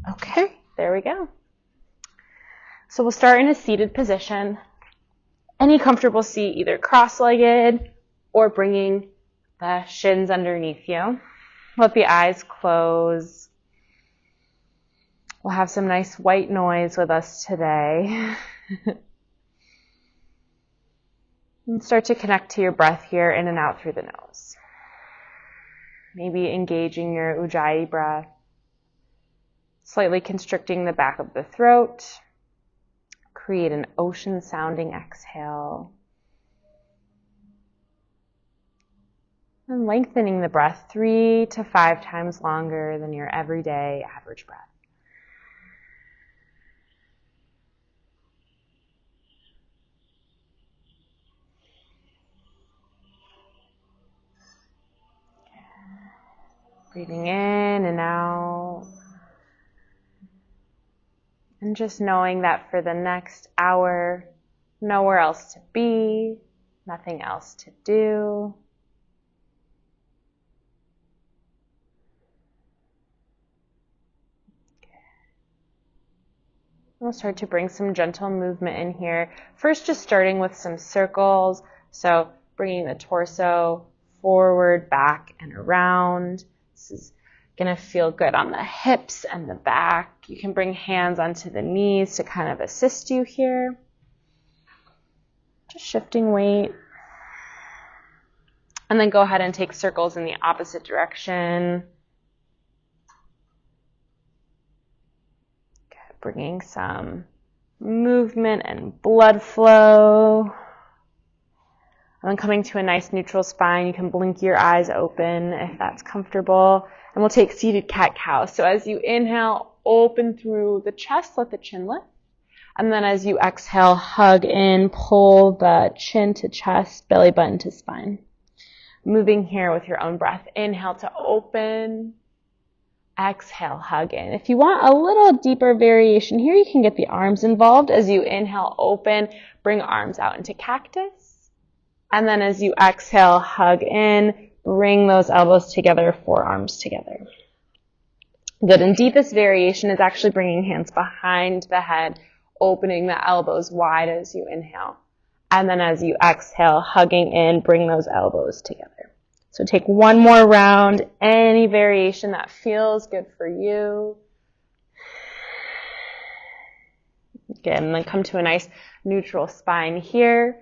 Okay, there we go. So we'll start in a seated position. Any comfortable seat, either cross-legged or bringing the shins underneath you. Let the eyes close. We'll have some nice white noise with us today. And start to connect to your breath here, in and out through the nose. Maybe engaging your Ujjayi breath. Slightly constricting the back of the throat. Create an ocean-sounding exhale. And lengthening the breath 3 to 5 times longer than your everyday average breath. Breathing in and out. And just knowing that for the next hour, nowhere else to be, nothing else to do. We'll start to bring some gentle movement in here. First, just starting with some circles. So bringing the torso forward, back, and around. This is going to feel good on the hips and the back. You can bring hands onto the knees to kind of assist you here. Just shifting weight. And then go ahead and take circles in the opposite direction. Bringing some movement and blood flow. And then coming to a nice neutral spine, you can blink your eyes open if that's comfortable. And we'll take seated cat-cow. So as you inhale, open through the chest, let the chin lift. And then as you exhale, hug in, pull the chin to chest, belly button to spine. Moving here with your own breath. Inhale to open. Exhale, hug in. If you want a little deeper variation here, you can get the arms involved. As you inhale, open, bring arms out into cactus. And then as you exhale, hug in, bring those elbows together, forearms together. Good. And deepest variation is actually bringing hands behind the head, opening the elbows wide as you inhale. And then as you exhale, hugging in, bring those elbows together. So take one more round, any variation that feels good for you. Good, and then come to a nice neutral spine here.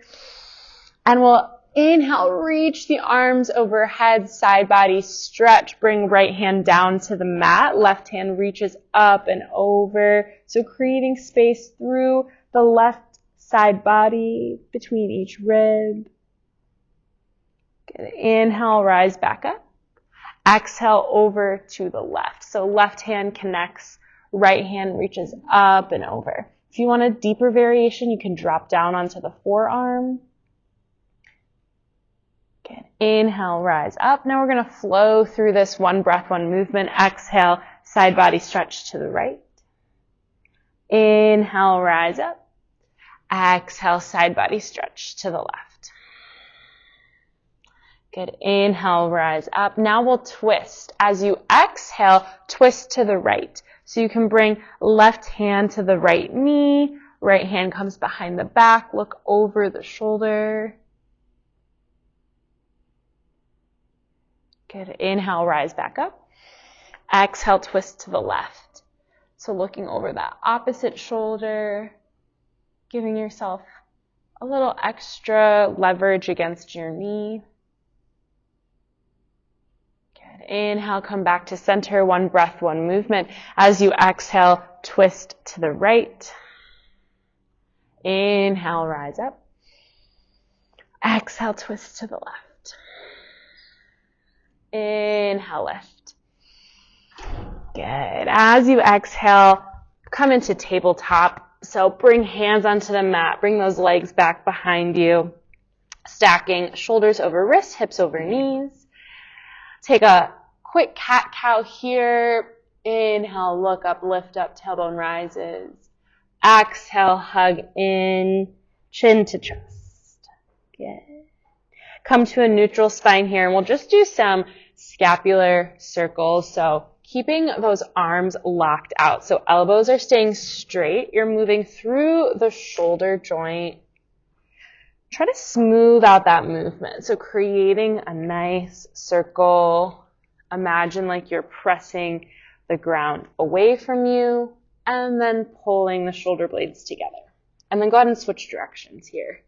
And we'll inhale, reach the arms overhead, side body stretch, bring right hand down to the mat, left hand reaches up and over. So creating space through the left side body between each rib. Good. Inhale, rise back up. Exhale over to the left. So left hand connects, right hand reaches up and over. If you want a deeper variation, you can drop down onto the forearm. Good. Inhale, rise up. Now we're going to flow through this one breath, one movement. Exhale, side body stretch to the right. Inhale, rise up. Exhale, side body stretch to the left. Good. Inhale, rise up. Now we'll twist. As you exhale, twist to the right. So you can bring left hand to the right knee. Right hand comes behind the back. Look over the shoulder. Good. Inhale, rise back up. Exhale, twist to the left. So looking over that opposite shoulder, giving yourself a little extra leverage against your knee. Good. Inhale, come back to center. One breath, one movement. As you exhale, twist to the right. Inhale, rise up. Exhale, twist to the left. Inhale, lift. Good. As you exhale, come into tabletop. So bring hands onto the mat. Bring those legs back behind you. Stacking shoulders over wrists, hips over knees. Take a quick cat-cow here. Inhale, look up, lift up, tailbone rises. Exhale, hug in, chin to chest. Good. Come to a neutral spine here, and we'll just do some scapular circles. So keeping those arms locked out. So elbows are staying straight. You're moving through the shoulder joint. Try to smooth out that movement. So creating a nice circle. Imagine like you're pressing the ground away from you and then pulling the shoulder blades together. And then go ahead and switch directions here.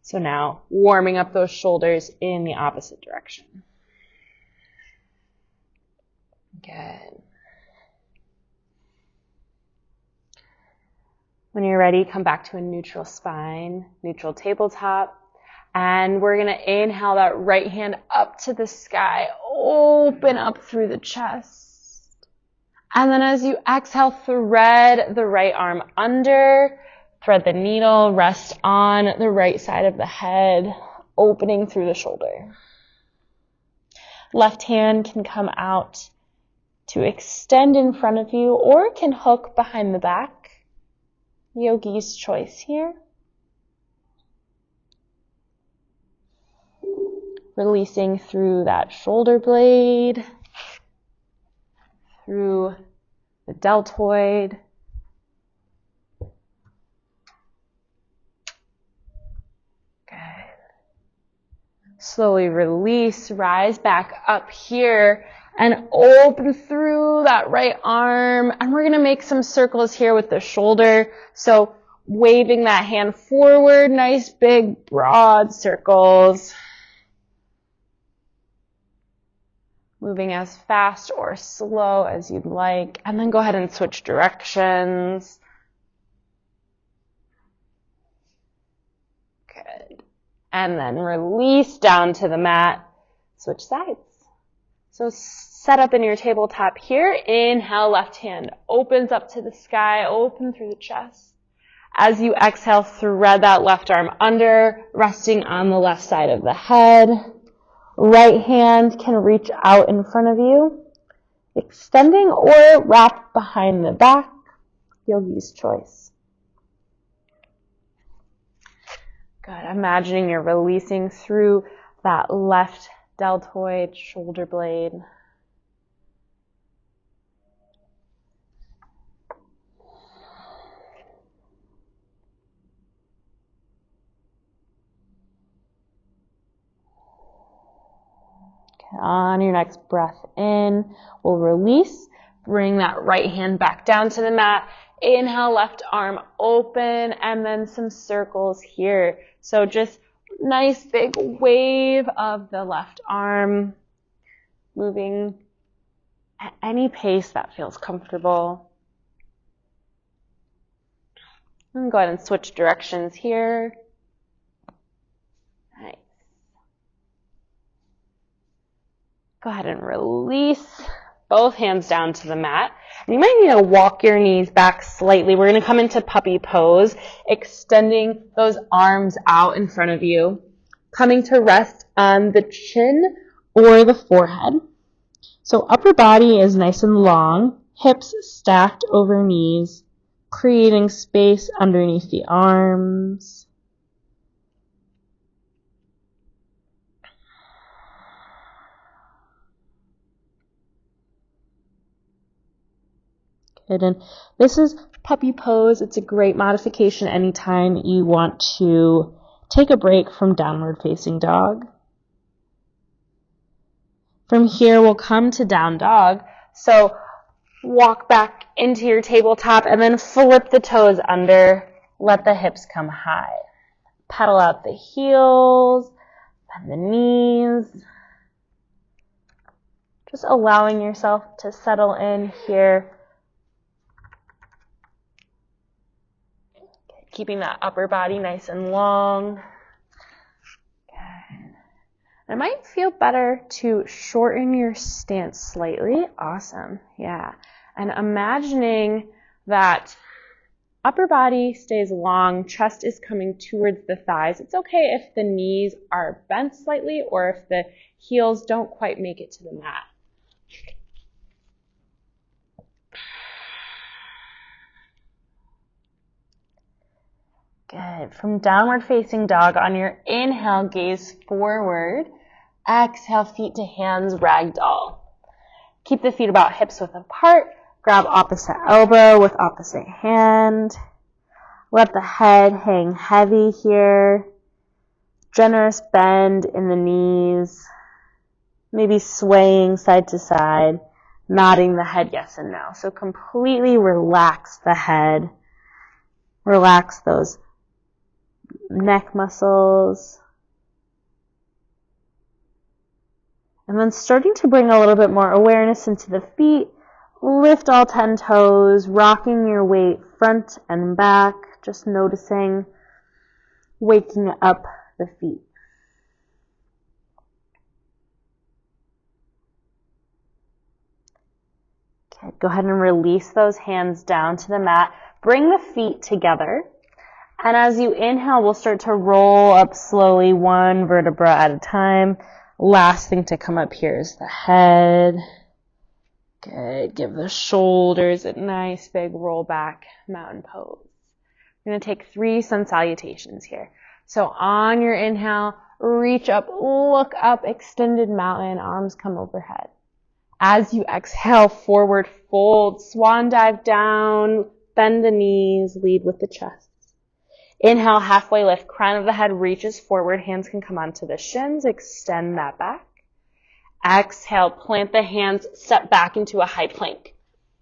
So now warming up those shoulders in the opposite direction. Good. When you're ready, come back to a neutral spine, neutral tabletop. And we're going to inhale that right hand up to the sky, open up through the chest. And then as you exhale, thread the right arm under, thread the needle, rest on the right side of the head, opening through the shoulder. Left hand can come out to extend in front of you or can hook behind the back. Yogi's choice here. Releasing through that shoulder blade, through the deltoid. Good. Slowly release, rise back up here and open through that right arm. And we're going to make some circles here with the shoulder. So waving that hand forward, nice big broad circles. Moving as fast or slow as you'd like. And then go ahead and switch directions. Good. And then release down to the mat. Switch sides. So set up in your tabletop here. Inhale, left hand opens up to the sky, open through the chest. As you exhale, thread that left arm under, resting on the left side of the head. Right hand can reach out in front of you, extending or wrap behind the back. Yogi's choice. Good. Imagining you're releasing through that left deltoid shoulder blade. On your next breath in, we'll release. Bring that right hand back down to the mat. Inhale, left arm open, and then some circles here. So just nice big wave of the left arm, moving at any pace that feels comfortable. And go ahead and switch directions here. Nice. Go ahead and release both hands down to the mat. And you might need to walk your knees back slightly. We're going to come into puppy pose, extending those arms out in front of you, coming to rest on the chin or the forehead. So upper body is nice and long, hips stacked over knees, creating space underneath the arms. Good. And this is puppy pose. It's a great modification anytime you want to take a break from downward facing dog. From here, we'll come to down dog. So walk back into your tabletop and then flip the toes under. Let the hips come high. Pedal out the heels, bend the knees. Just allowing yourself to settle in here. Keeping that upper body nice and long. Good. It might feel better to shorten your stance slightly. Awesome. Yeah. And imagining that upper body stays long, chest is coming towards the thighs. It's okay if the knees are bent slightly or if the heels don't quite make it to the mat. Good. From downward facing dog, on your inhale, gaze forward. Exhale, feet to hands, ragdoll. Keep the feet about hips width apart. Grab opposite elbow with opposite hand. Let the head hang heavy here. Generous bend in the knees. Maybe swaying side to side. Nodding the head yes and no. So completely relax the head. Relax those neck muscles. And then starting to bring a little bit more awareness into the feet. Lift all 10 toes, rocking your weight front and back. Just noticing, waking up the feet. Okay, go ahead and release those hands down to the mat. Bring the feet together. And as you inhale, we'll start to roll up slowly, one vertebra at a time. Last thing to come up here is the head. Good. Give the shoulders a nice big roll back, mountain pose. We're going to take 3 sun salutations here. So on your inhale, reach up, look up, extended mountain, arms come overhead. As you exhale, forward fold, swan dive down, bend the knees, lead with the chest. Inhale, halfway lift, crown of the head reaches forward, hands can come onto the shins, extend that back. Exhale, plant the hands, step back into a high plank.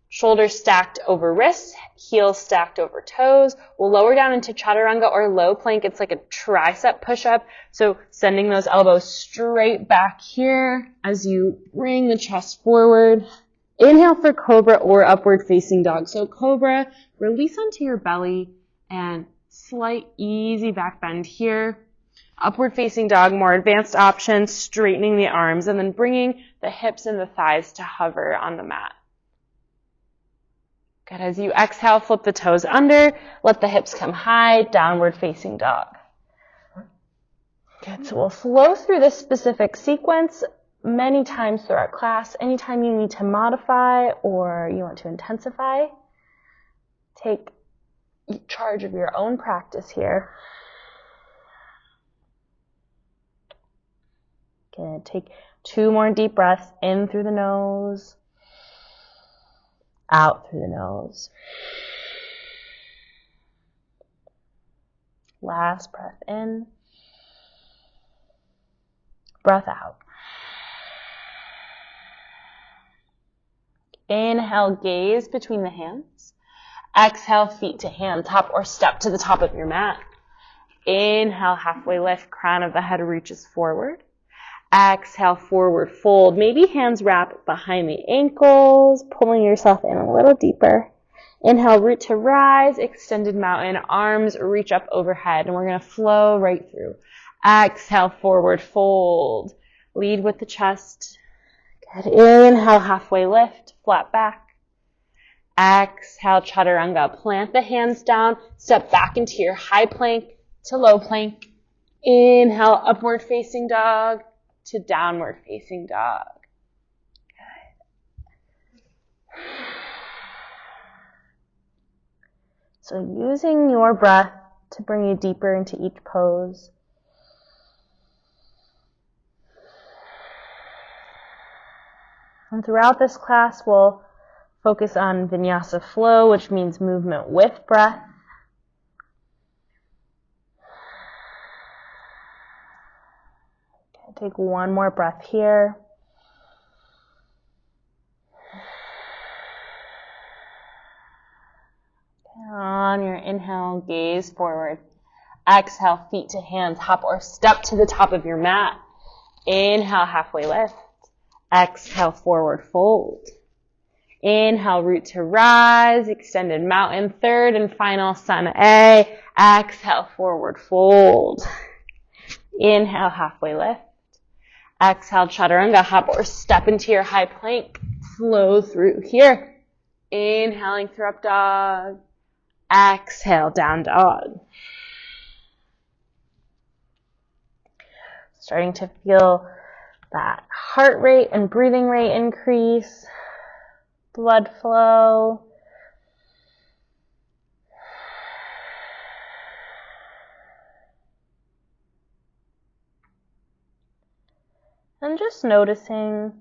Shoulders stacked over wrists, heels stacked over toes. We'll lower down into chaturanga or low plank. It's like a tricep push-up. So sending those elbows straight back here as you bring the chest forward. Inhale for cobra or upward facing dog. So cobra, release onto your belly and slight easy back bend here. Upward facing dog, more advanced option, straightening the arms and then bringing the hips and the thighs to hover on the mat. Good. As you exhale, flip the toes under, let the hips come high, downward facing dog. Good. So we'll flow through this specific sequence many times throughout class. Anytime you need to modify or you want to intensify, take charge of your own practice here. Good. Take 2 more deep breaths in through the nose, out through the nose. Last breath in, breath out. Inhale, gaze between the hands. Exhale, feet to hand, top or step to the top of your mat. Inhale, halfway lift, crown of the head reaches forward. Exhale, forward fold. Maybe hands wrap behind the ankles, pulling yourself in a little deeper. Inhale, root to rise, extended mountain, arms reach up overhead, and we're going to flow right through. Exhale, forward fold. Lead with the chest. Good. Inhale, halfway lift, flat back. Exhale, chaturanga. Plant the hands down, step back into your high plank to low plank. Inhale, upward facing dog to downward facing dog. Good. So using your breath to bring you deeper into each pose. And throughout this class, we'll focus on vinyasa flow, which means movement with breath. Okay, take 1 more breath here. On your inhale, gaze forward. Exhale, feet to hands, hop or step to the top of your mat. Inhale, halfway lift. Exhale, forward fold. Inhale, root to rise, extended mountain, third and final sun A. Exhale, forward fold. Inhale, halfway lift. Exhale, chaturanga, hop or step into your high plank. Flow through here. Inhaling through up dog. Exhale, down dog. Starting to feel that heart rate and breathing rate increase, blood flow. And just noticing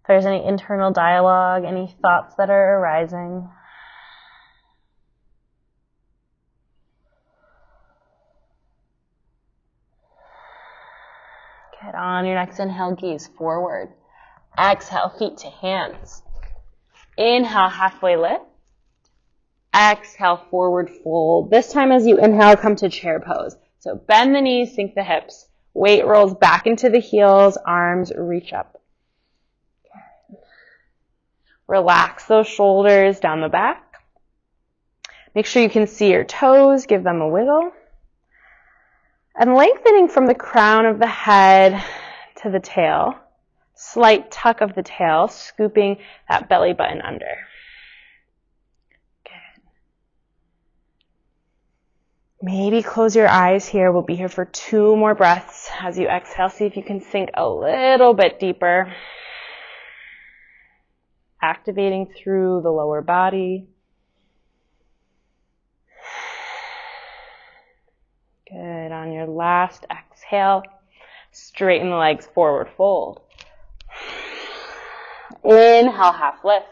If there's any internal dialogue, any thoughts that are arising. Good. On your next inhale, gaze forward. Exhale, feet to hands. Inhale, halfway lift. Exhale, forward fold. This time as you inhale, come to chair pose. So bend the knees, sink the hips. Weight rolls back into the heels, arms reach up. Relax those shoulders down the back. Make sure you can see your toes, give them a wiggle. And lengthening from the crown of the head to the tail. Slight tuck of the tail, scooping that belly button under. Good. Maybe close your eyes here. We'll be here for 2 more breaths. As you exhale, see if you can sink a little bit deeper. Activating through the lower body. Good. On your last exhale, straighten the legs, forward fold. Inhale, half lift.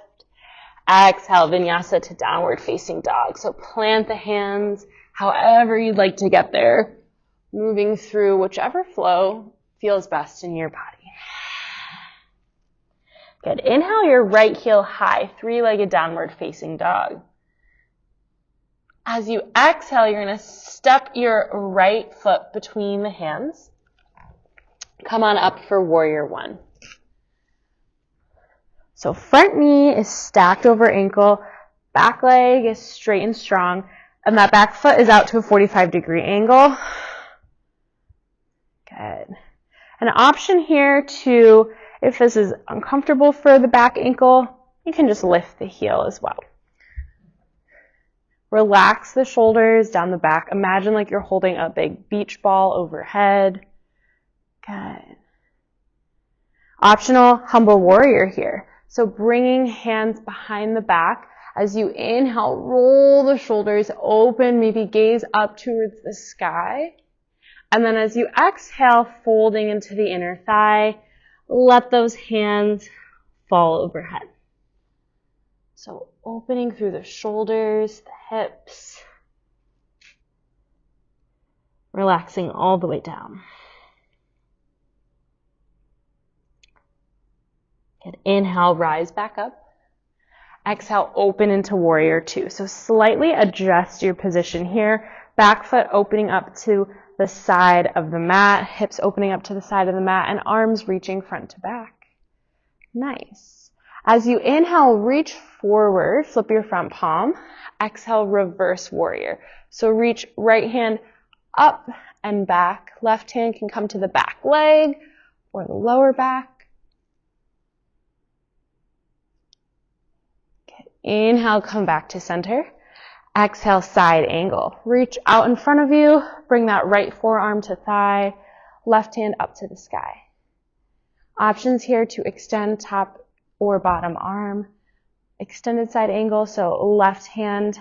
Exhale, vinyasa to downward facing dog. So plant the hands however you'd like to get there, moving through whichever flow feels best in your body. Good. Inhale your right heel high, 3-legged downward facing dog. As you exhale, you're going to step your right foot between the hands. Come on up for warrior 1. So front knee is stacked over ankle, back leg is straight and strong, and that back foot is out to a 45-degree angle. Good. An option here to, if this is uncomfortable for the back ankle, you can just lift the heel as well. Relax the shoulders down the back. Imagine like you're holding a big beach ball overhead. Good. Optional humble warrior here. So bringing hands behind the back. As you inhale, roll the shoulders open, maybe gaze up towards the sky. And then as you exhale, folding into the inner thigh, let those hands fall overhead. So opening through the shoulders, the hips, relaxing all the way down. Good. Inhale, rise back up. Exhale, open into warrior 2. So slightly adjust your position here. Back foot opening up to the side of the mat, hips opening up to the side of the mat, and arms reaching front to back. Nice. As you inhale, reach forward, flip your front palm. Exhale, reverse warrior. So reach right hand up and back. Left hand can come to the back leg or the lower back. Okay. Inhale, come back to center. Exhale, side angle. Reach out in front of you. Bring that right forearm to thigh. Left hand up to the sky. Options here to extend top or bottom arm. Extended side angle, so left hand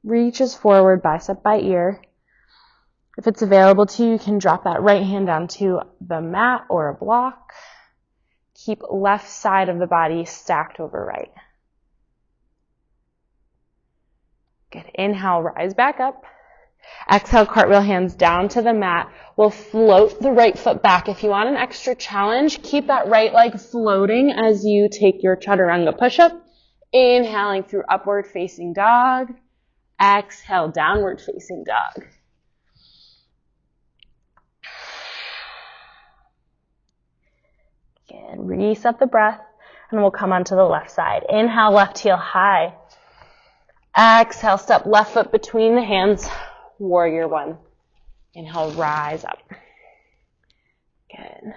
reaches forward, bicep by ear. If it's available to you, you can drop that right hand onto the mat or a block. Keep left side of the body stacked over right. Good. Inhale, rise back up. Exhale, cartwheel hands down to the mat. We'll float the right foot back. If you want an extra challenge, keep that right leg floating as you take your chaturanga push-up. Inhaling through upward facing dog. Exhale, downward facing dog. Good. Reset the breath, and we'll come onto the left side. Inhale, left heel high. Exhale, step left foot between the hands. Warrior 1. Inhale, rise up. Good.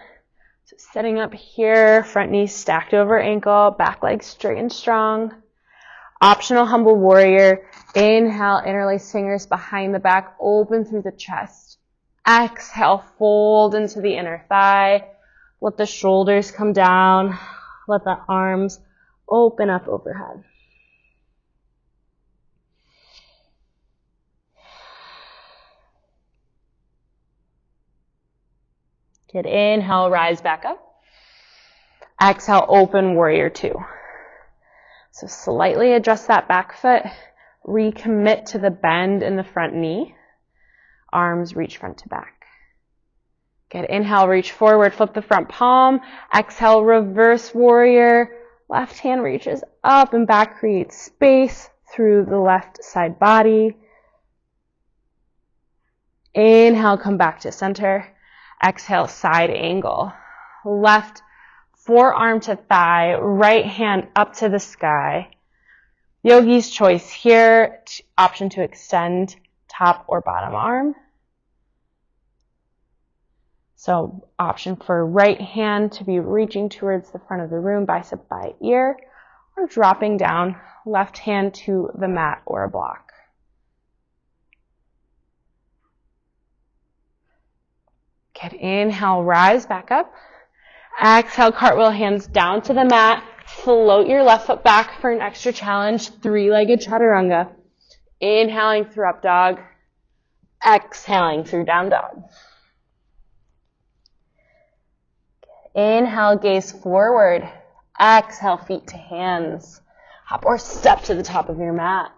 So sitting up here, front knee stacked over ankle, back leg straight and strong. Optional humble warrior. Inhale, interlace fingers behind the back, open through the chest. Exhale, fold into the inner thigh. Let the shoulders come down. Let the arms open up overhead. Good. Inhale, rise back up. Exhale, open warrior two. So slightly adjust that back foot. Recommit to the bend in the front knee. Arms reach front to back. Good. Inhale, reach forward, flip the front palm. Exhale, reverse warrior. Left hand reaches up and back, creates space through the left side body. Inhale, come back to center. Exhale, side angle. Left forearm to thigh, right hand up to the sky. Yogi's choice here, option to extend top or bottom arm. So option for right hand to be reaching towards the front of the room, bicep by ear, or dropping down, left hand to the mat or a block. Good. Inhale, rise back up. Exhale, cartwheel, hands down to the mat. Float your left foot back for an extra challenge, three-legged chaturanga. Inhaling through up dog. Exhaling through down dog. Inhale, gaze forward. Exhale, feet to hands. Hop or step to the top of your mat.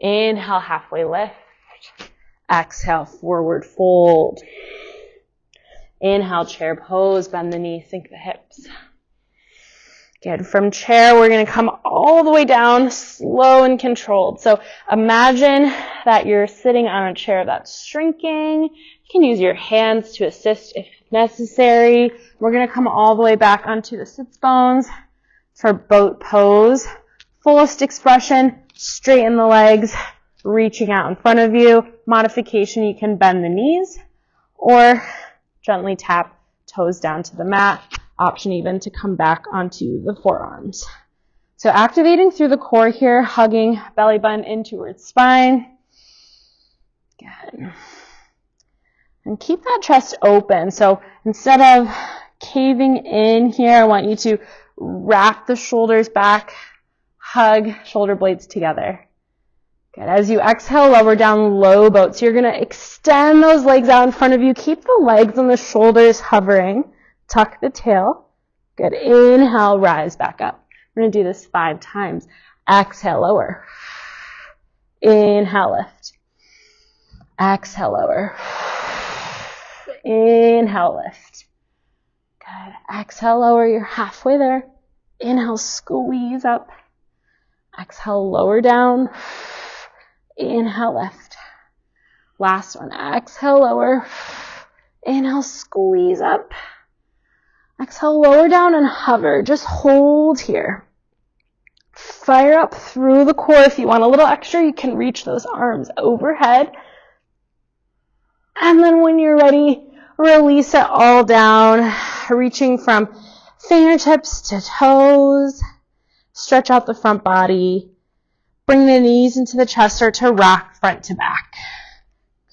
Inhale, halfway lift. Exhale, forward fold. Inhale, chair pose, bend the knees, sink the hips. Good. From chair, we're going to come all the way down, slow and controlled. So imagine that you're sitting on a chair that's shrinking. You can use your hands to assist if necessary. We're going to come all the way back onto the sits bones for boat pose. Fullest expression, straighten the legs, reaching out in front of you. Modification, you can bend the knees or gently tap toes down to the mat. Option even to come back onto the forearms. So activating through the core here, hugging belly button in towards spine. Good. And keep that chest open. So instead of caving in here, I want you to wrap the shoulders back, hug shoulder blades together. Good. As you exhale, lower down, low boat. So you're going to extend those legs out in front of you. Keep the legs and the shoulders hovering. Tuck the tail. Good. Inhale, rise back up. We're going to do this 5 times. Exhale, lower. Inhale, lift. Exhale, lower. Inhale, lift. Good. Exhale, lower. You're halfway there. Inhale, squeeze up. Exhale, lower down. Inhale, lift. Last one. Exhale, lower. Inhale, squeeze up. Exhale, lower down and hover. Just hold here. Fire up through the core. If you want a little extra, you can reach those arms overhead. And then when you're ready, release it all down, reaching from fingertips to toes. Stretch out the front body. Bring the knees into the chest, start to rock front to back.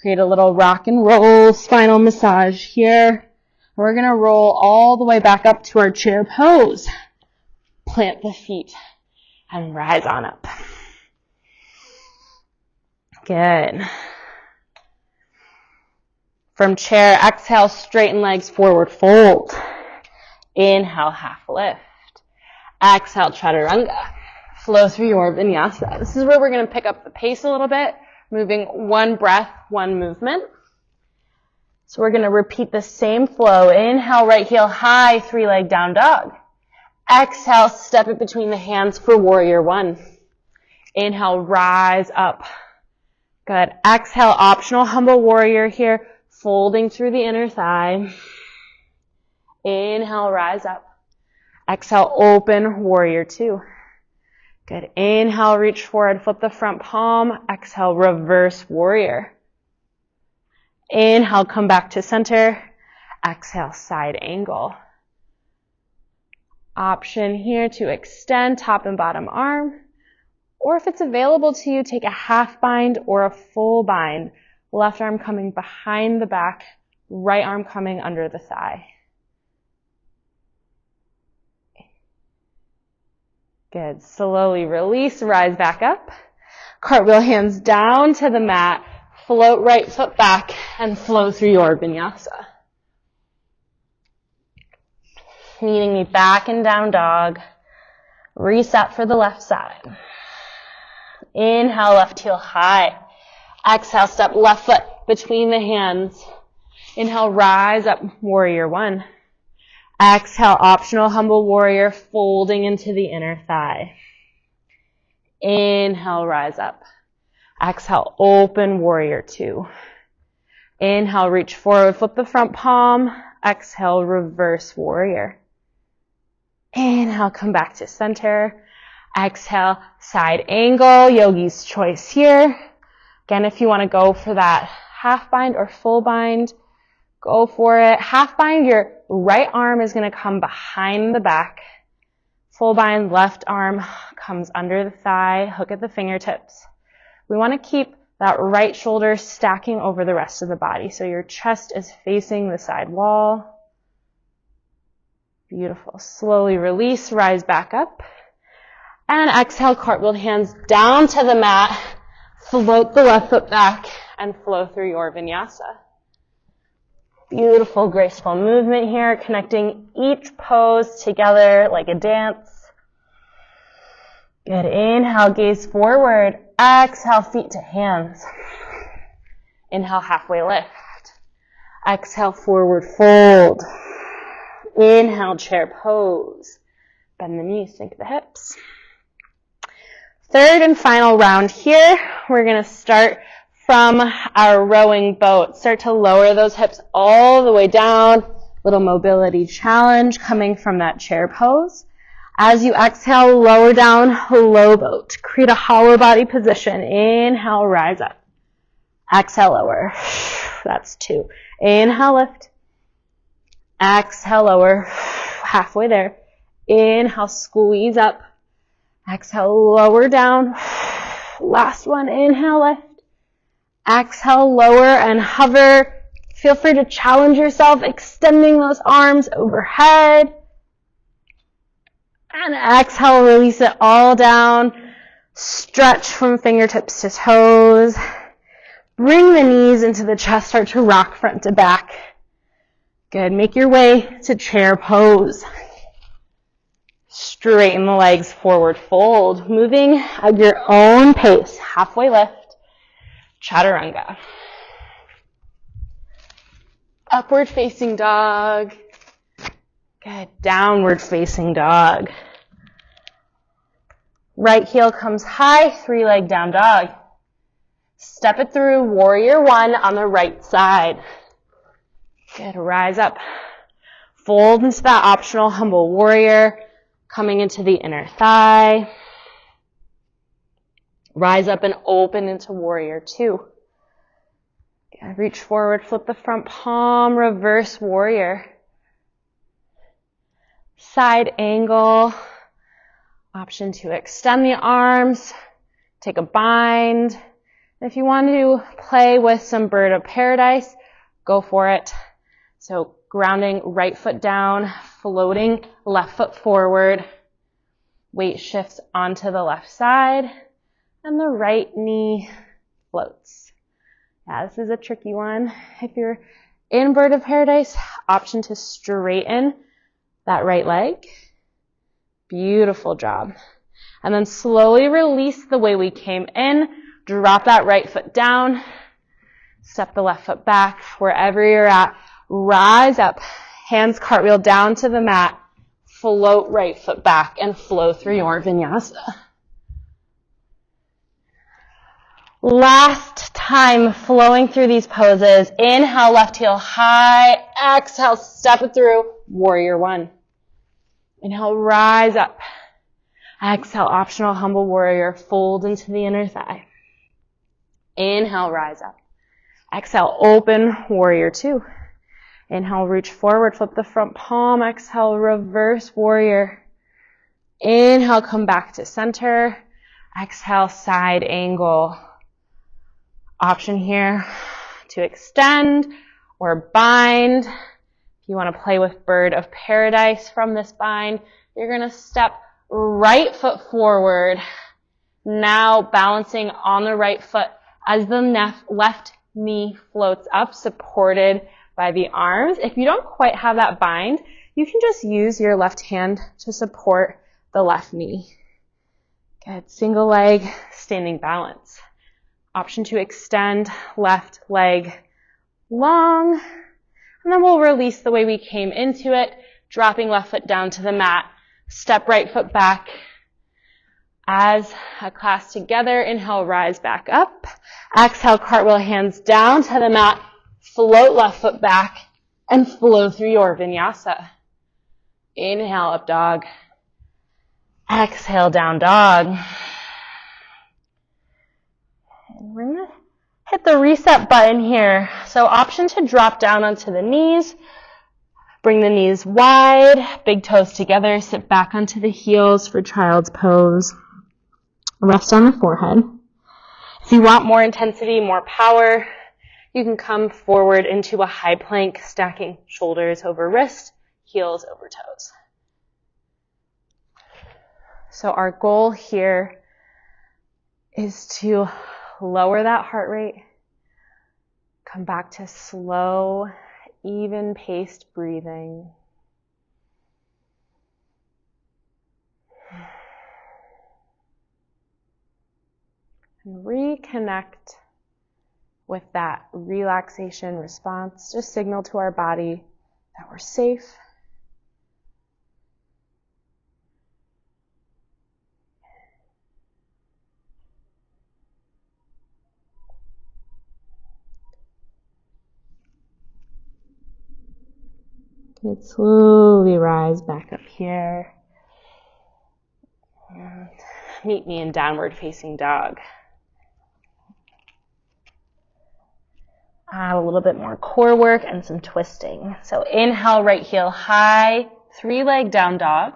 Create a little rock and roll spinal massage here. We're going to roll all the way back up to our chair pose. Plant the feet and rise on up. Good. From chair, exhale, straighten legs, forward fold. Inhale, half lift. Exhale, chaturanga. Flow through your vinyasa. This is where we're going to pick up the pace a little bit, moving one breath, one movement. So we're going to repeat the same flow. Inhale, right heel high, 3-leg down dog. Exhale, step it between the hands for warrior one. Inhale, rise up. Good. Exhale, optional humble warrior here, folding through the inner thigh. Inhale, rise up. Exhale, open warrior two. Good. Inhale, reach forward, flip the front palm. Exhale, reverse warrior. Inhale, come back to center. Exhale, side angle. Option here to extend top and bottom arm. Or if it's available to you, take a half bind or a full bind. Left arm coming behind the back, right arm coming under the thigh. Good. Slowly release, rise back up. Cartwheel hands down to the mat. Float right foot back and flow through your vinyasa. Meeting me back in down dog. Reset for the left side. Inhale, left heel high. Exhale, step left foot between the hands. Inhale, rise up, warrior one. Exhale, optional humble warrior, folding into the inner thigh. Inhale, rise up. Exhale, open warrior two. Inhale, reach forward, flip the front palm. Exhale, reverse warrior. Inhale, come back to center. Exhale, side angle, yogi's choice here. Again, if you want to go for that half bind or full bind, go for it. Half bind, your right arm is going to come behind the back. Full bind, left arm comes under the thigh, hook at the fingertips. We want to keep that right shoulder stacking over the rest of the body, so your chest is facing the side wall. Beautiful. Slowly release, rise back up. And exhale, cartwheel hands down to the mat. Float the left foot back and flow through your vinyasa. Beautiful, graceful movement here, connecting each pose together like a dance. Good. Inhale, gaze forward. Exhale, feet to hands. Inhale, halfway lift. Exhale, forward fold. Inhale, chair pose. Bend the knees, sink the hips. Third and final round here, we're going to start from our rowing boat. Start to lower those hips all the way down. Little mobility challenge coming from that chair pose. As you exhale, lower down, low boat. Create a hollow body position. Inhale, rise up. Exhale, lower. That's two. Inhale, lift. Exhale, lower. Halfway there. Inhale, squeeze up. Exhale, lower down. Last one, inhale, lift. Exhale, lower and hover. Feel free to challenge yourself, extending those arms overhead. And exhale, release it all down. Stretch from fingertips to toes. Bring the knees into the chest, start to rock front to back. Good, make your way to chair pose. Straighten the legs, forward fold. Moving at your own pace. Halfway lift. Chaturanga. Upward facing dog. Good. Downward facing dog. Right heel comes high, three-leg down dog. Step it through, warrior one on the right side. Good. Rise up. Fold into that optional humble warrior. Coming into the inner thigh. Rise up and open into warrior two. Good. Reach forward, flip the front palm, reverse warrior. Side angle. Option to extend the arms. Take a bind. If you want to play with some bird of paradise, go for it. So grounding right foot down, floating left foot forward. Weight shifts onto the left side, and the right knee floats. Yeah, this is a tricky one. If you're in bird of paradise, option to straighten that right leg. Beautiful job. And then slowly release the way we came in. Drop that right foot down. Step the left foot back. Wherever you're at, rise up. Hands cartwheel down to the mat. Float right foot back and flow through your vinyasa. Last time flowing through these poses. Inhale, left heel high. Exhale, step it through. Warrior one. Inhale, rise up. Exhale, optional humble warrior. Fold into the inner thigh. Inhale, rise up. Exhale, open warrior two. Inhale, reach forward, flip the front palm. Exhale, reverse warrior. Inhale, come back to center. Exhale, side angle. Option here to extend or bind. If you want to play with bird of paradise from this bind, you're going to step right foot forward. Now balancing on the right foot as the left knee floats up, supported by the arms. If you don't quite have that bind, you can just use your left hand to support the left knee. Good. Single leg, standing balance. Option to extend left leg long, and then we'll release the way we came into it, dropping left foot down to the mat. Step right foot back. As a class together, inhale, rise back up. Exhale, cartwheel, hands down to the mat. Float left foot back and flow through your vinyasa. Inhale, up dog. Exhale, down dog. And we're going to hit the reset button here. So option to drop down onto the knees. Bring the knees wide, big toes together. Sit back onto the heels for child's pose. Rest on the forehead. If you want more intensity, more power, you can come forward into a high plank, stacking shoulders over wrist, heels over toes. So our goal here is to lower that heart rate, come back to slow, even paced breathing. And reconnect with that relaxation response. Just signal to our body that we're safe. Good. Slowly rise back up here. And meet me in downward facing dog. Add a little bit more core work and some twisting. So inhale, right heel high, 3-leg down dog.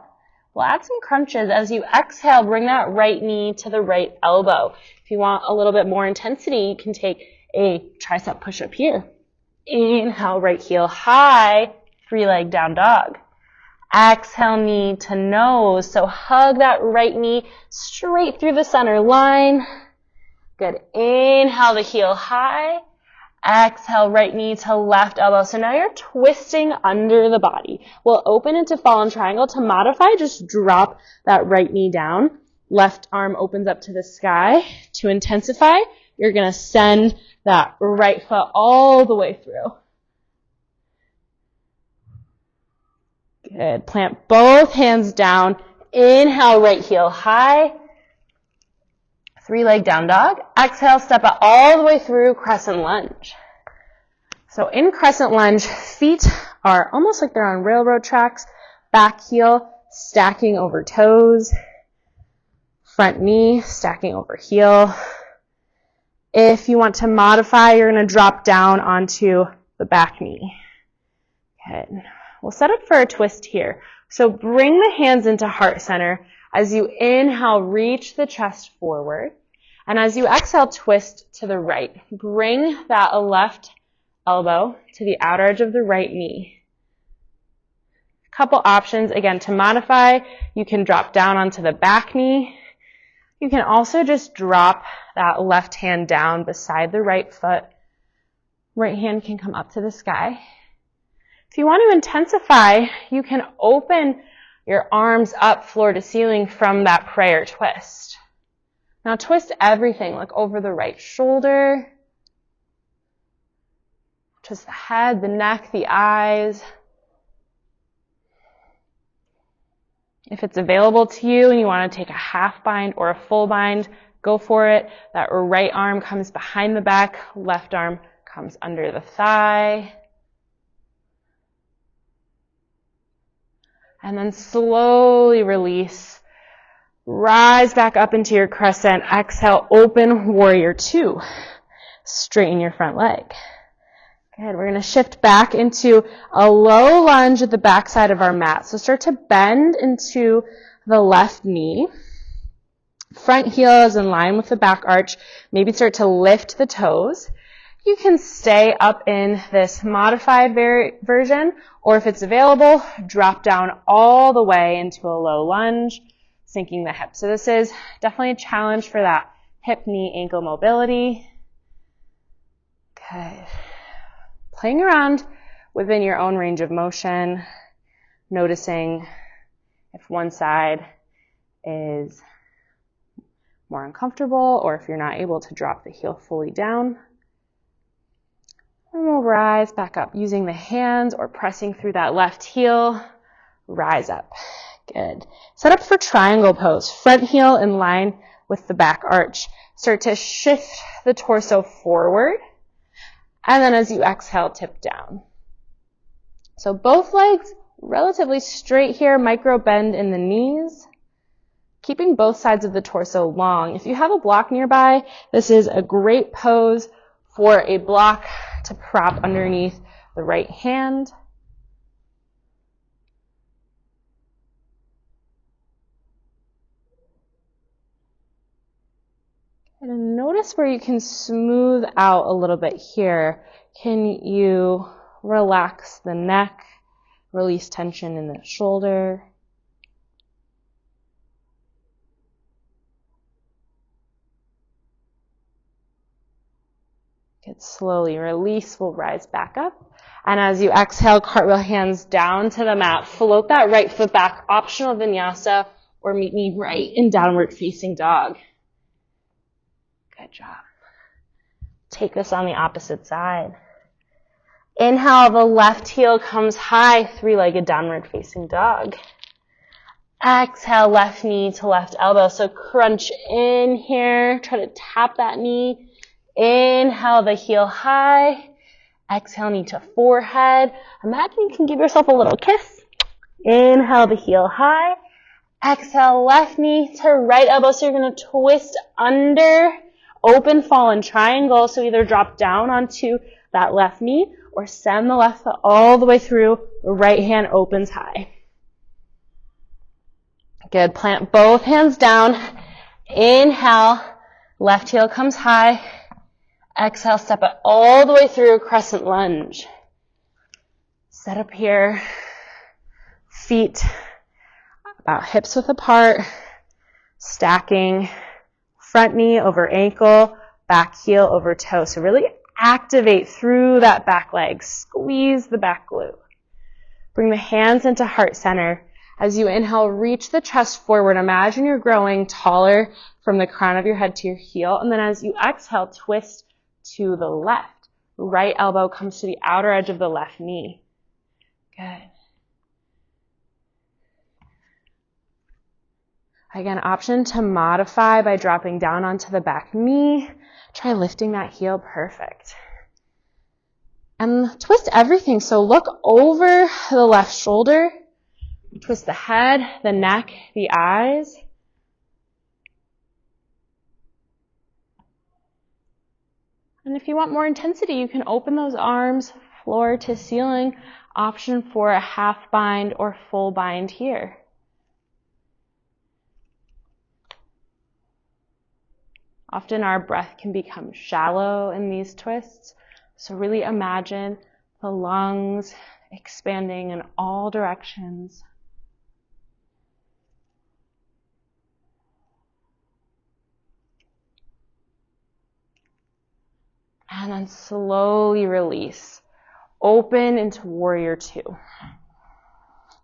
We'll add some crunches. As you exhale, bring that right knee to the right elbow. If you want a little bit more intensity, you can take a tricep push-up here. Inhale, right heel high, 3-leg down dog. Exhale, knee to nose. So hug that right knee straight through the center line. Good. Inhale, the heel high. Exhale, right knee to left elbow. So now you're twisting under the body. We'll open into fallen triangle. To modify, just drop that right knee down. Left arm opens up to the sky. To intensify, you're going to send that right foot all the way through. Good. Plant both hands down. Inhale, right heel high. 3-leg down dog. Exhale, step it all the way through crescent lunge. So in crescent lunge, feet are almost like they're on railroad tracks. Back heel stacking over toes. Front knee stacking over heel. If you want to modify, you're going to drop down onto the back knee. Good. We'll set up for a twist here. So bring the hands into heart center. As you inhale, reach the chest forward. And as you exhale, twist to the right. Bring that left elbow to the outer edge of the right knee. A couple options. Again, to modify, you can drop down onto the back knee. You can also just drop that left hand down beside the right foot. Right hand can come up to the sky. If you want to intensify, you can open your arms up floor to ceiling from that prayer twist. Now twist everything, like over the right shoulder, twist the head, the neck, the eyes. If it's available to you and you want to take a half bind or a full bind, go for it. That right arm comes behind the back, left arm comes under the thigh. And then slowly release. Rise back up into your crescent. Exhale, open warrior 2. Straighten your front leg. Good. We're going to shift back into a low lunge at the back side of our mat. So start to bend into the left knee. Front heel is in line with the back arch. Maybe start to lift the toes. You can stay up in this modified version, or if it's available, drop down all the way into a low lunge, sinking the hips. So this is definitely a challenge for that hip, knee, ankle mobility. Good. Playing around within your own range of motion. noticing if one side is more uncomfortable or if you're not able to drop the heel fully down. And we'll rise back up using the hands or pressing through that left heel. Rise up. Good. Set up for triangle pose. Front heel in line with the back arch. Start to shift the torso forward. And then as you exhale, tip down. So both legs relatively straight here, micro bend in the knees. Keeping both sides of the torso long. If you have a block nearby, this is a great pose for a block to prop underneath the right hand. And notice where you can smooth out a little bit here. Can you relax the neck, release tension in the shoulder? Good, slowly release, we'll rise back up. And as you exhale, cartwheel hands down to the mat. Float that right foot back, optional vinyasa, or meet me right in downward facing dog. Good job. Take this on the opposite side. Inhale, the left heel comes high, three-legged downward facing dog. Exhale, left knee to left elbow. So crunch in here, try to tap that knee. Inhale, the heel high. Exhale, knee to forehead. Imagine you can give yourself a little kiss. Inhale, the heel high. Exhale, left knee to right elbow. So you're going to twist under, open fallen triangle. So either drop down onto that left knee or send the left foot all the way through. The right hand opens high. Good. Plant both hands down. Inhale, left heel comes high. Exhale, step it all the way through, crescent lunge. Set up here, feet about hips width apart, stacking front knee over ankle, back heel over toe. So really activate through that back leg. Squeeze the back glute. Bring the hands into heart center. As you inhale, reach the chest forward. Imagine you're growing taller from the crown of your head to your heel. And then as you exhale, twist to the left. Right elbow comes to the outer edge of the left knee. Good. Again, option to modify by dropping down onto the back knee. Try lifting that heel. Perfect. And twist everything. So look over the left shoulder. Twist the head, the neck, the eyes. And if you want more intensity, you can open those arms floor to ceiling. Option for a half bind or full bind here. Often our breath can become shallow in these twists. So really imagine the lungs expanding in all directions. And then slowly release. Open into warrior two.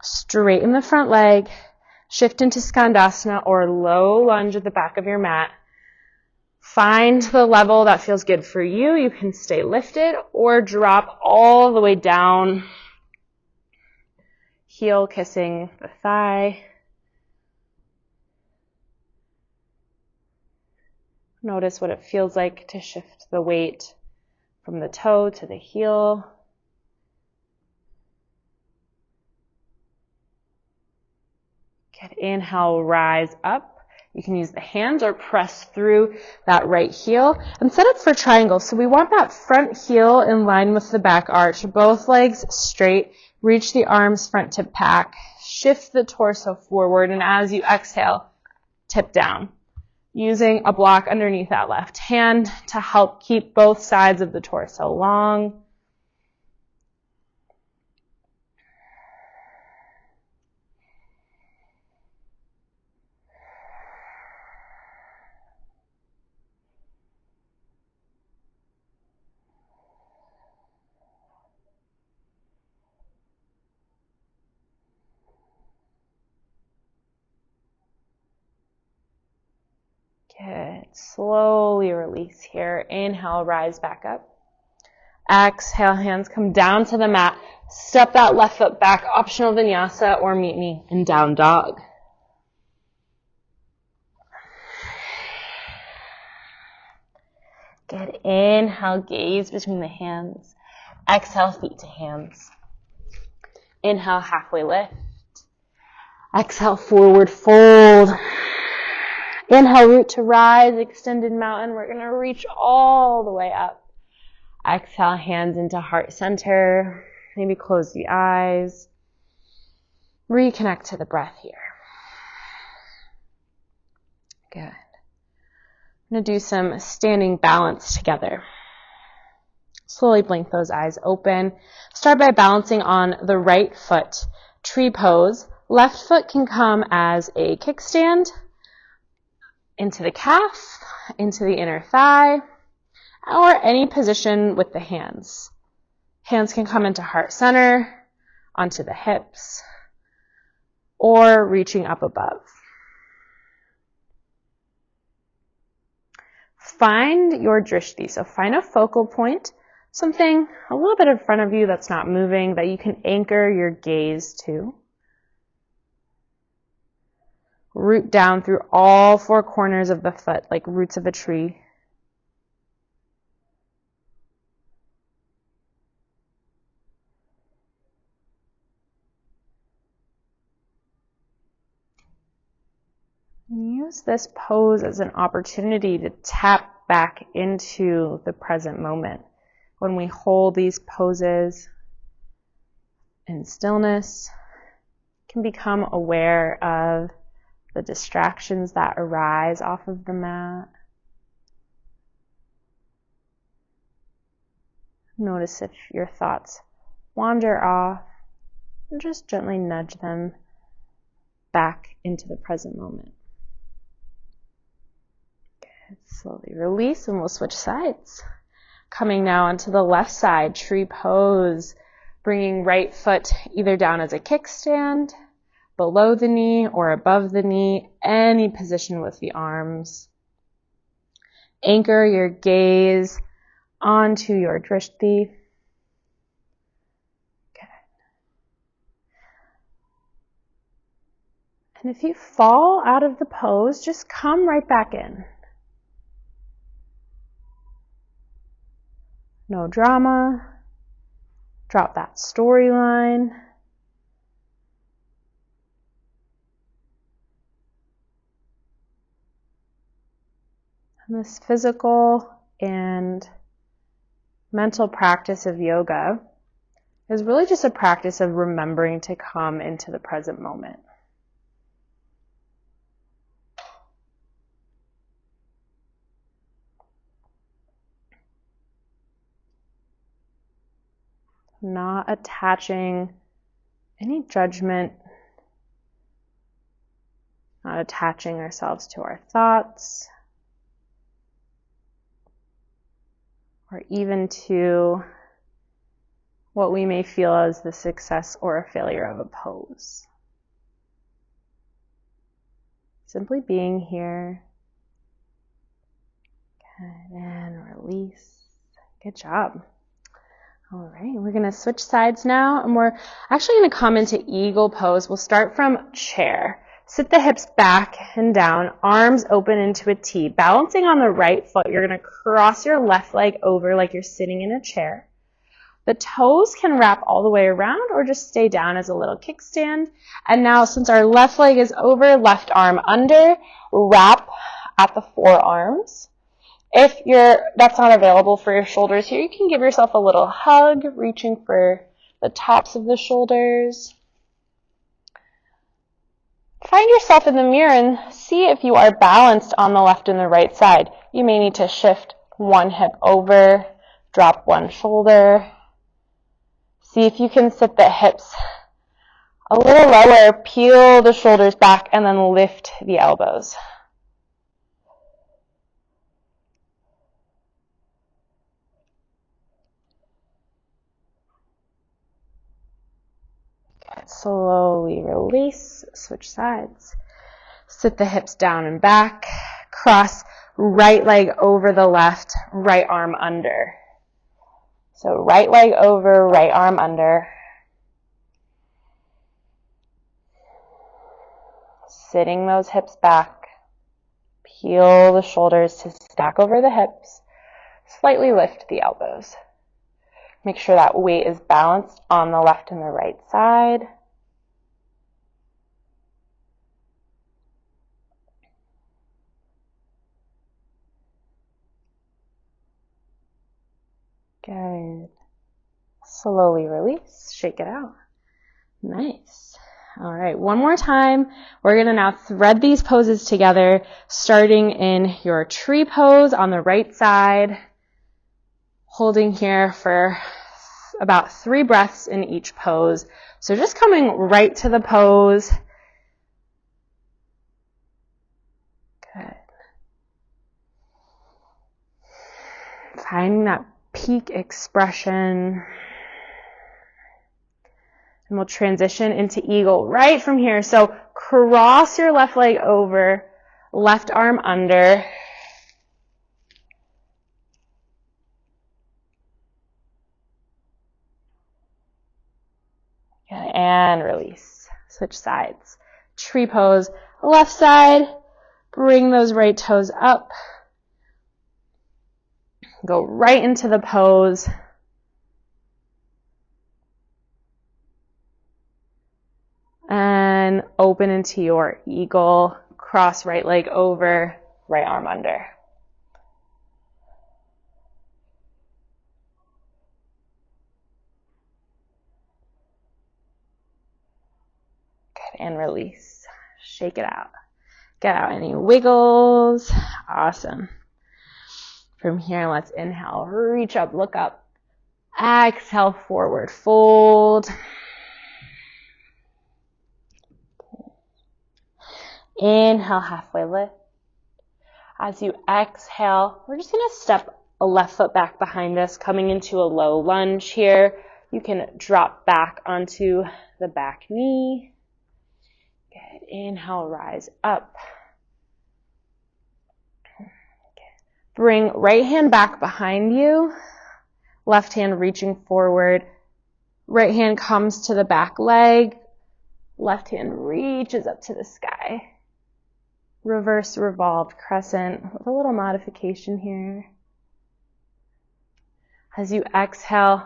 Straighten the front leg. Shift into Skandasana or low lunge at the back of your mat. Find the level that feels good for you. You can stay lifted or drop all the way down. Heel kissing the thigh. Notice what it feels like to shift the weight from the toe to the heel. Good. Inhale, rise up. You can use the hands or press through that right heel and set up for triangle. So we want that front heel in line with the back arch. Both legs straight. Reach the arms front to back. Shift the torso forward. And as you exhale, tip down. Using a block underneath that left hand to help keep both sides of the torso long. Good. Slowly release here. Inhale, rise back up. Exhale, hands come down to the mat. Step that left foot back, optional vinyasa, or meet me in down dog. Good. Inhale, gaze between the hands. Exhale, feet to hands. Inhale, halfway lift. Exhale, forward fold. Inhale, root to rise, extended mountain. We're going to reach all the way up. Exhale, hands into heart center. Maybe close the eyes. Reconnect to the breath here. Good. I'm going to do some standing balance together. Slowly blink those eyes open. Start by balancing on the right foot. Tree pose. Left foot can come as a kickstand into the calf, into the inner thigh, or any position with the hands. Hands can come into heart center, onto the hips, or reaching up above. Find your drishti. So find a focal point, something a little bit in front of you that's not moving, that you can anchor your gaze to. Root down through all four corners of the foot like roots of a tree. Use this pose as an opportunity to tap back into the present moment. When we hold these poses in stillness, can become aware of the distractions that arise off of the mat. Notice if your thoughts wander off, and just gently nudge them back into the present moment. Good. Slowly release and we'll switch sides. Coming now onto the left side, tree pose, bringing right foot either down as a kickstand, below the knee or above the knee, any position with the arms. Anchor your gaze onto your drishti. Good. And if you fall out of the pose, just come right back in. No drama. Drop that storyline. And this physical and mental practice of yoga is really just a practice of remembering to come into the present moment. Not attaching any judgment, not attaching ourselves to our thoughts, or even to what we may feel as the success or a failure of a pose. Simply being here. Good, and release. Good job. All right, we're going to switch sides now, and we're actually going to come into eagle pose. We'll start from chair. Sit the hips back and down, arms open into a T. Balancing on the right foot, you're going to cross your left leg over like you're sitting in a chair. The toes can wrap all the way around or just stay down as a little kickstand. And now, since our left leg is over, left arm under, wrap at the forearms. If that's not available for your shoulders here, you can give yourself a little hug, reaching for the tops of the shoulders. Find yourself in the mirror and see if you are balanced on the left and the right side. You may need to shift one hip over, drop one shoulder. See if you can sit the hips a little lower, peel the shoulders back, and then lift the elbows. Slowly release, switch sides. Sit the hips down and back. Cross right leg over the left, right arm under. So right leg over, right arm under. Sitting those hips back. Peel the shoulders to stack over the hips. Slightly lift the elbows. Make sure that weight is balanced on the left and the right side. Good. Slowly release. Shake it out. Nice. All right, one more time. We're going to now thread these poses together, starting in your tree pose on the right side, holding here for about 3 breaths in each pose. So just coming right to the pose. Good. Finding that peak expression. And we'll transition into eagle right from here. So cross your left leg over, left arm under. Okay, and release. Switch sides. Tree pose, left side. Bring those right toes up. Go right into the pose. And open into your eagle. Cross right leg over, right arm under. Good, and release. Shake it out. Get out any wiggles. Awesome. From here, let's inhale, reach up, look up. Exhale, forward fold. Inhale, halfway lift. As you exhale, we're just going to step a left foot back behind us, coming into a low lunge here. You can drop back onto the back knee. Good. Inhale, rise up. Bring right hand back behind you, left hand reaching forward, right hand comes to the back leg, left hand reaches up to the sky. Reverse revolved crescent with a little modification here. As you exhale,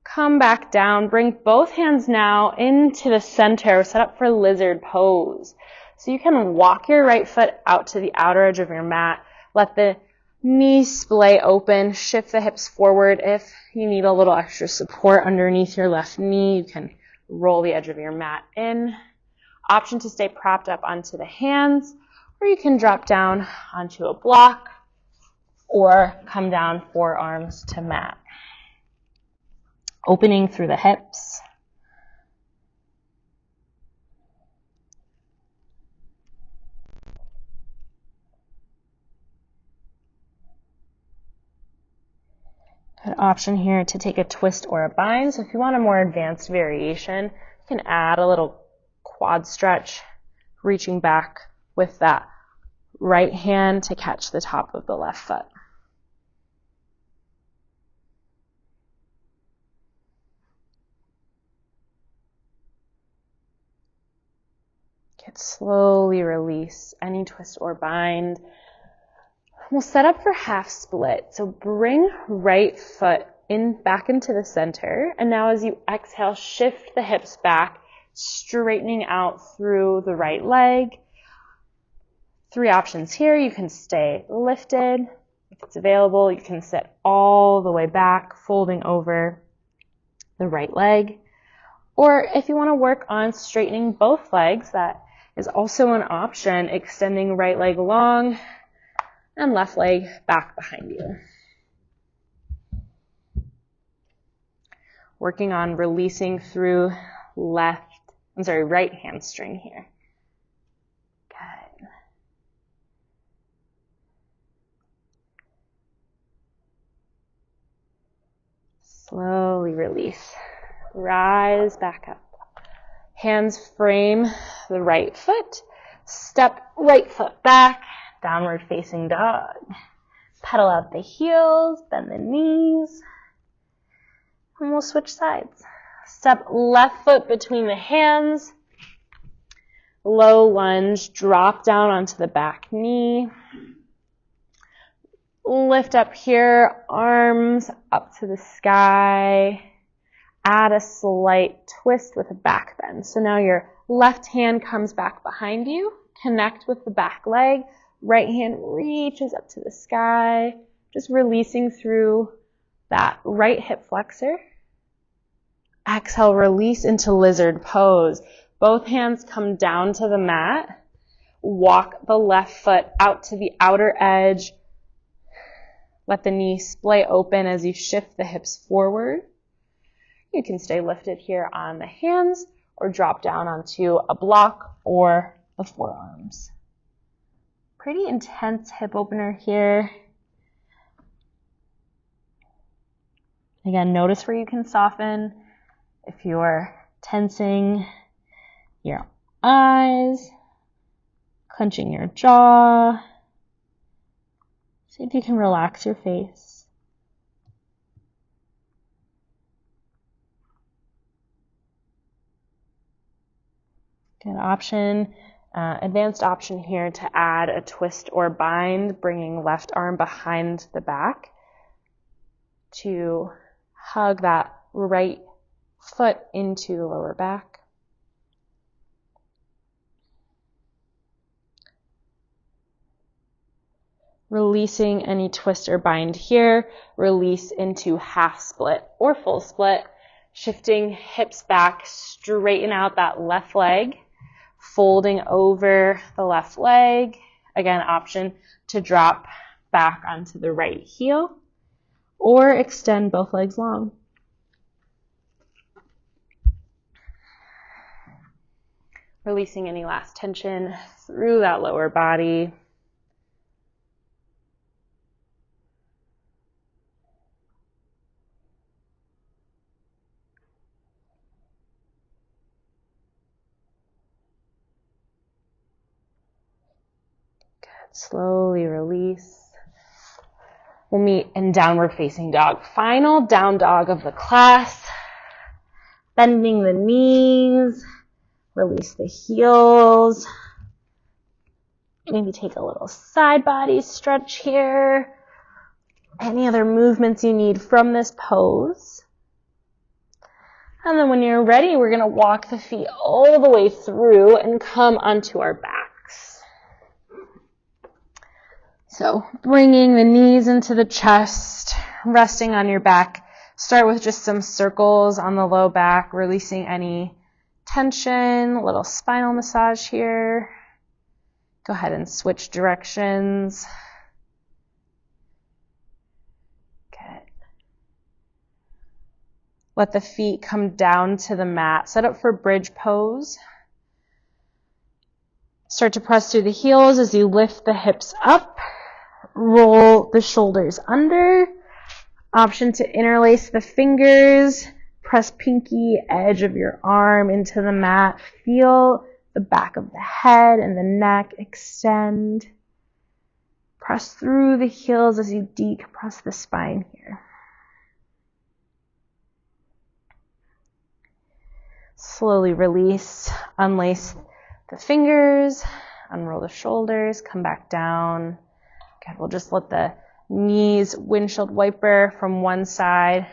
come back down, bring both hands now into the center, set up for lizard pose. So you can walk your right foot out to the outer edge of your mat, let the knees splay open, shift the hips forward. If you need a little extra support underneath your left knee, you can roll the edge of your mat in. Option to stay propped up onto the hands, or you can drop down onto a block or come down forearms to mat. Opening through the hips. Good option here to take a twist or a bind. So if you want a more advanced variation, you can add a little quad stretch, reaching back with that right hand to catch the top of the left foot. Good. Slowly release any twist or bind. We'll set up for half split. So bring right foot back into the center. And now as you exhale, shift the hips back, straightening out through the right leg. 3 options here. You can stay lifted. If it's available, you can sit all the way back, folding over the right leg. Or if you want to work on straightening both legs, that is also an option, extending right leg long and left leg back behind you. Working on releasing through right hamstring here. Good. Slowly release. Rise back up. Hands frame the right foot. Step right foot back. downward facing dog. Pedal out the heels, bend the knees, and we'll switch sides. Step left foot between the hands, low lunge, drop down onto the back knee. Lift up here, arms up to the sky. Add a slight twist with a back bend. So now your left hand comes back behind you. Connect with the back leg. Right hand reaches up to the sky. Just releasing through that right hip flexor. Exhale, release into lizard pose. Both hands come down to the mat. Walk the left foot out to the outer edge. Let the knee splay open as you shift the hips forward. You can stay lifted here on the hands or drop down onto a block or the forearms. Pretty intense hip opener here. Again, notice where you can soften. If you're tensing your eyes, clenching your jaw, see if you can relax your face. Good option, advanced option here to add a twist or bind, bringing left arm behind the back to hug that right foot into the lower back. Releasing any twist or bind here, release into half split or full split, shifting hips back, straighten out that left leg, folding over the left leg. Again, option to drop back onto the right heel or extend both legs long. Releasing any last tension through that lower body. Good. Slowly release. We'll meet in downward facing dog. Final down dog of the class. Bending the knees. Release the heels. Maybe take a little side body stretch here. Any other movements you need from this pose. And then when you're ready, we're going to walk the feet all the way through and come onto our backs. So bringing the knees into the chest, resting on your back. Start with just some circles on the low back, releasing any tension, a little spinal massage here. Go ahead and switch directions. Good. Let the feet come down to the mat. Set up for bridge pose. Start to press through the heels as you lift the hips up. Roll the shoulders under. Option to interlace the fingers. Press pinky edge of your arm into the mat. Feel the back of the head and the neck extend. Press through the heels as you decompress the spine here. Slowly release, unlace the fingers, unroll the shoulders, come back down. Good, we'll just let the knees windshield wiper from one side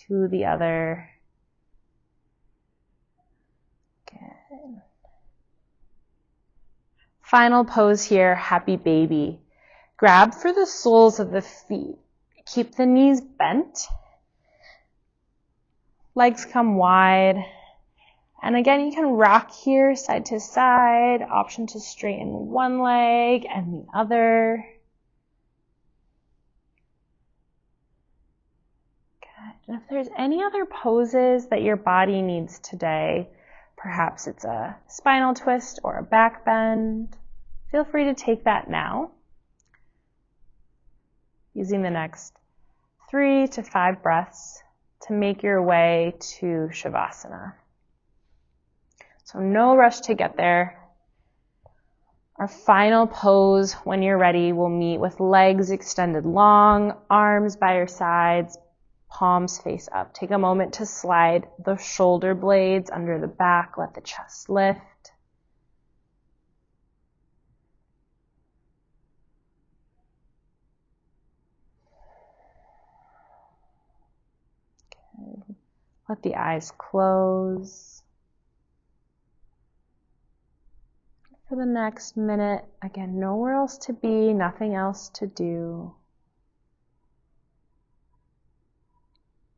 to the other. Good. Final pose here, happy baby. Grab for the soles of the feet. Keep the knees bent. Legs come wide. And again, you can rock here side to side. Option to straighten one leg and the other. Good. And if there's any other poses that your body needs today, perhaps it's a spinal twist or a back bend, feel free to take that now. Using the next 3 to 5 breaths to make your way to Shavasana. So no rush to get there. Our final pose, when you're ready, will meet with legs extended long, arms by your sides, palms face up. Take a moment to slide the shoulder blades under the back. Let the chest lift. Good. Let the eyes close. For the next minute, again, nowhere else to be, nothing else to do.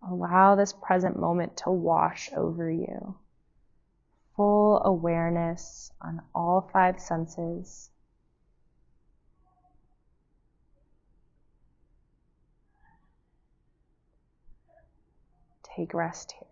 Allow this present moment to wash over you. Full awareness on all 5 senses. Take rest here.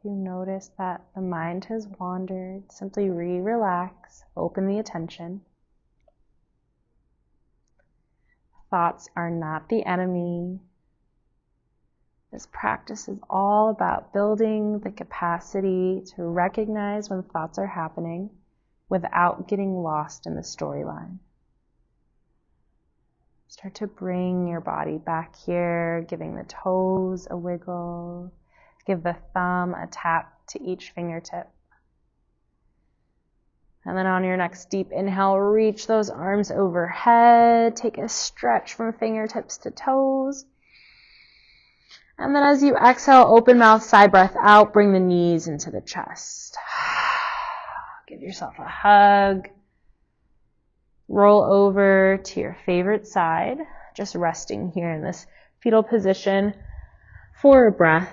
You notice that the mind has wandered, simply relax, open the attention. Thoughts are not the enemy. This practice is all about building the capacity to recognize when thoughts are happening without getting lost in the storyline. Start to bring your body back here, giving the toes a wiggle. Give the thumb a tap to each fingertip. And then on your next deep inhale, reach those arms overhead. Take a stretch from fingertips to toes. And then as you exhale, open mouth, side breath out. Bring the knees into the chest. Give yourself a hug. Roll over to your favorite side. Just resting here in this fetal position for a breath.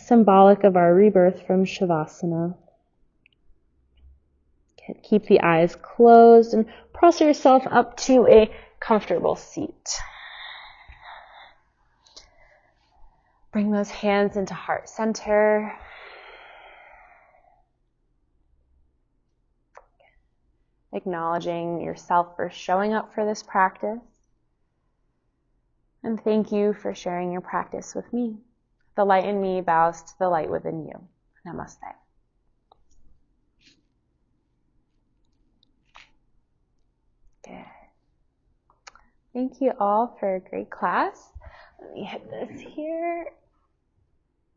Symbolic of our rebirth from Shavasana. Keep the eyes closed and press yourself up to a comfortable seat. Bring those hands into heart center. Acknowledging yourself for showing up for this practice. And thank you for sharing your practice with me. The light in me bows to the light within you. Namaste. Good. Thank you all for a great class. Let me hit this here.